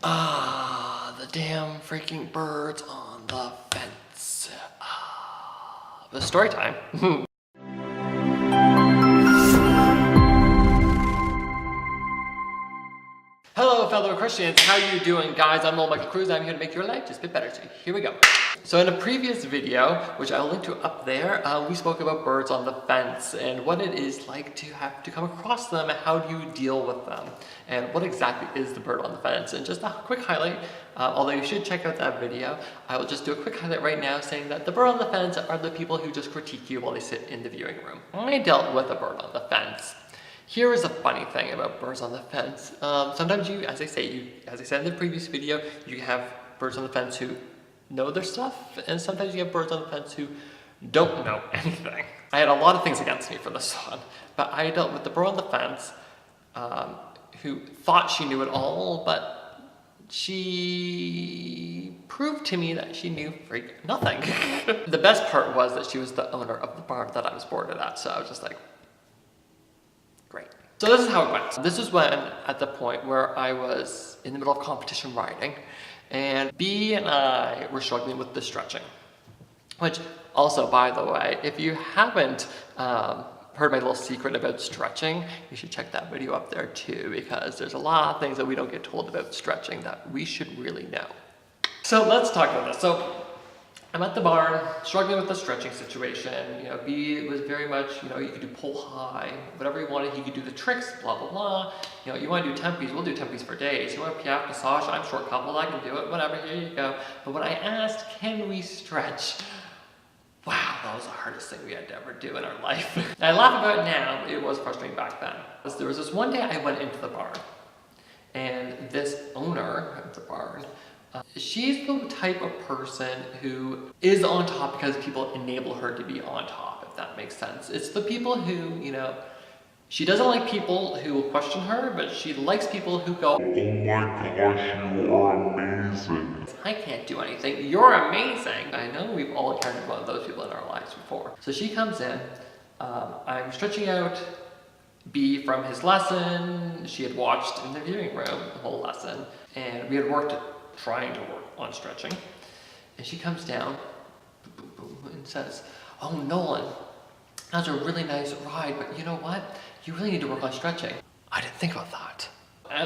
Ah, the damn freaking birds on the fence. The story time. Hello fellow Christians, how you doing guys? I'm Nolan M Cruz, I'm here to make your life just a bit better. So here we go. So in a previous video, which I'll link to up there, we spoke about birds on the fence and what it is like to have to come across them and how do you deal with them and what exactly is the bird on the fence. And just a quick highlight, although you should check out that video, I will just do a quick highlight right now saying that the bird on the fence are the people who just critique you while they sit in the viewing room. I dealt with a bird on the fence. Here is a funny thing about birds on the fence. Sometimes you, as I said in the previous video, you have birds on the fence who know their stuff, and sometimes you have birds on the fence who don't know anything. I had a lot of things against me for this one, but I dealt with the bird on the fence who thought she knew it all, but she proved to me that she knew freak nothing. The best part was that she was the owner of the barn that I was boarded at, so I was just like, great. So this is how it went. This is when, at the point where I was in the middle of competition riding, and B and I were struggling with the stretching. Which, also, by the way, if you haven't heard my little secret about stretching, you should check that video up there too, because there's a lot of things that we don't get told about stretching that we should really know. So let's talk about this. So I'm at the barn, struggling with the stretching situation. You know, B was very much, you know, you could do pull high, whatever you wanted, he could do the tricks, blah, blah, blah. You know, you want to do tempies, we'll do tempies for days. You want a piaffe massage, I'm short coupled, I can do it, whatever, here you go. But when I asked, can we stretch? Wow, that was the hardest thing we had to ever do in our life. I laugh about it now, it was frustrating back then. There was this one day I went into the barn, and this owner of the barn, she's the type of person who is on top because people enable her to be on top, if that makes sense. It's the people who, you know, she doesn't like people who will question her, but she likes people who go, oh my gosh, you are amazing. I can't do anything, you're amazing. I know we've all encountered one of those people in our lives before. So she comes in, I'm stretching out B from his lesson. She had watched in the viewing room the whole lesson, and we had trying to work on stretching, and she comes down boom, boom, boom, and says, oh Nolan, that was a really nice ride, but you know what, you really need to work on stretching. I didn't think about that.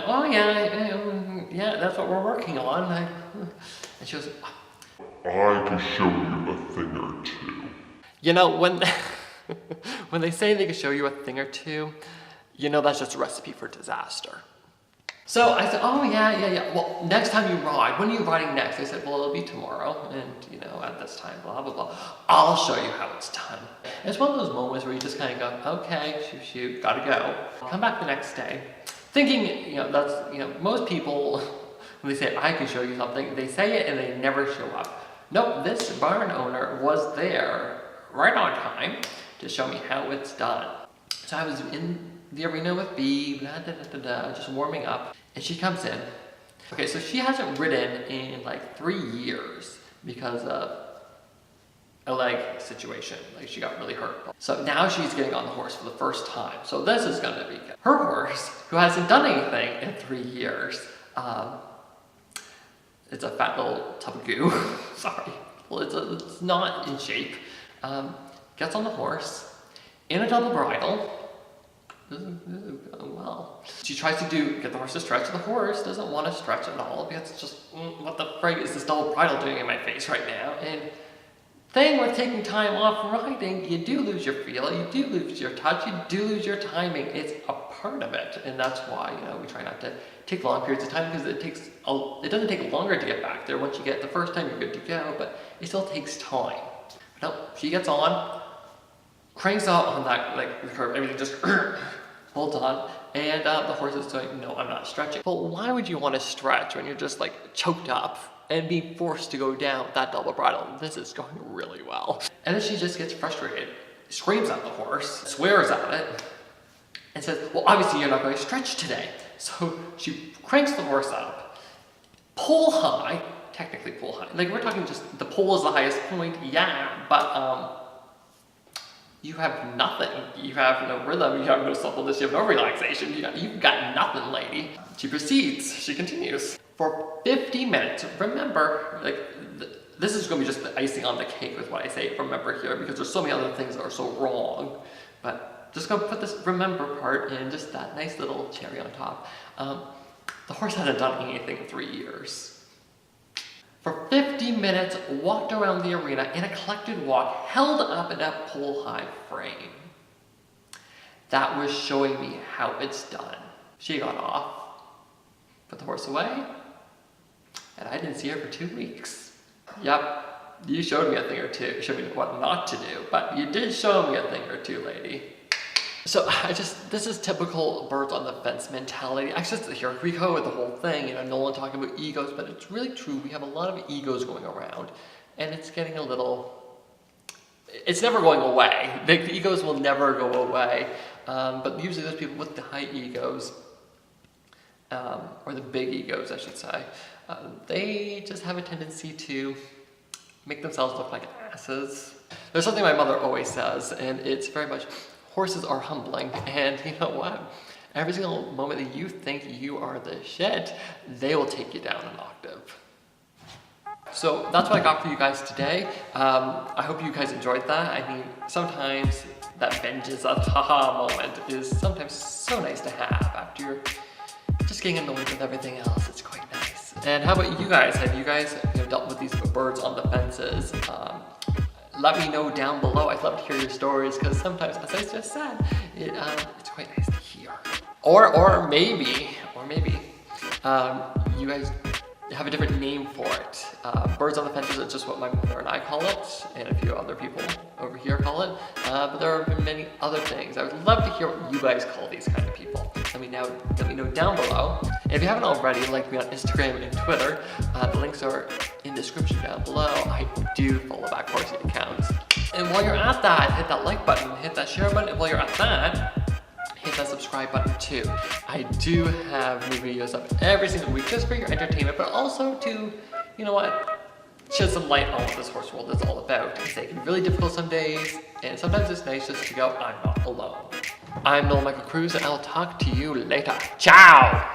Oh yeah, that's what we're working on. And she goes, I can show you a thing or two. You know, when when they say they can show you a thing or two, you know that's just a recipe for disaster. So I said, oh yeah. Well, next time you ride, when are you riding next? They said, well, it'll be tomorrow, and you know, at this time, blah, blah, blah. I'll show you how it's done. And it's one of those moments where you just kind of go, okay, shoot, gotta go. Come back the next day, thinking, you know, that's, you know, most people, when they say, I can show you something, they say it and they never show up. Nope, this barn owner was there right on time to show me how it's done. So I was in the arena with B, just warming up, and she comes in. Okay, so she hasn't ridden in like 3 years because of a leg situation. Like, she got really hurt. So now she's getting on the horse for the first time. So this is gonna be good. Her horse, who hasn't done anything in 3 years, it's a fat little tub of goo. Sorry, well, it's not in shape. Gets on the horse in a double bridle. This is going well. She tries to get the horse to stretch. The horse doesn't want to stretch at all because it's just, what the frig is this double bridle doing in my face right now? And thing with taking time off riding, you do lose your feel, you do lose your touch, you do lose your timing. It's a part of it, and that's why, you know, we try not to take long periods of time because it doesn't take longer to get back there. Once you get the first time, you're good to go, but it still takes time. No, she gets on, cranks out on that, like, the curve, everything just holds on, and the horse is saying, no, I'm not stretching. Well, why would you want to stretch when you're just like choked up and being forced to go down with that double bridle? This is going really well. And then she just gets frustrated, screams at the horse, swears at it, and says, well, obviously you're not going to stretch today. So she cranks the horse up, pull high, technically pull high. Like, we're talking just, the pull is the highest point, yeah, but you have nothing. You have no rhythm, you have no suppleness, you have no relaxation, you've got nothing, lady. She proceeds, she continues. for 50 minutes. Remember, like, this is going to be just the icing on the cake with what I say remember here, because there's so many other things that are so wrong. But just going to put this remember part in, just that nice little cherry on top. The horse hasn't done anything in 3 years. For 50 minutes, walked around the arena in a collected walk, held up in a pole-high frame. That was showing me how it's done. She got off, put the horse away, and I didn't see her for 2 weeks. Yep, you showed me a thing or two. You showed me what not to do, but you did show me a thing or two, lady. So this is typical birds on the fence mentality. Actually, here we go with the whole thing, you know, Nolan talking about egos, but it's really true. We have a lot of egos going around, and it's getting a little, it's never going away. The egos will never go away, but usually those people with the high egos, or the big egos, I should say, they just have a tendency to make themselves look like asses. There's something my mother always says, and it's very much, horses are humbling, and you know what? Every single moment that you think you are the shit, they will take you down an octave. So that's what I got for you guys today. I hope you guys enjoyed that. I mean, sometimes that vengeance, that haha moment is sometimes so nice to have after you're just getting annoyed with everything else. It's quite nice. And how about you guys? Have you guys dealt with these birds on the fences? Let me know down below. I'd love to hear your stories, because sometimes, as I just said, it's quite nice to hear. Or maybe you guys have a different name for it. Birds on the fences is just what my mother and I call it, and a few other people over here call it. But there have been many other things. I would love to hear what you guys call these kind of people. Let me know down below. And if you haven't already, like me on Instagram and Twitter. The links are in the description down below. I do follow back horsey accounts. And while you're at that, hit that like button, hit that share button, and while you're at that, hit that subscribe button too. I do have new videos up every single week just for your entertainment, but also to, you know what, shed some light on what this horse world is all about. It's like really difficult some days, and sometimes it's nice just to go, I'm not alone. I'm Nolan M Cruz, and I'll talk to you later. Ciao!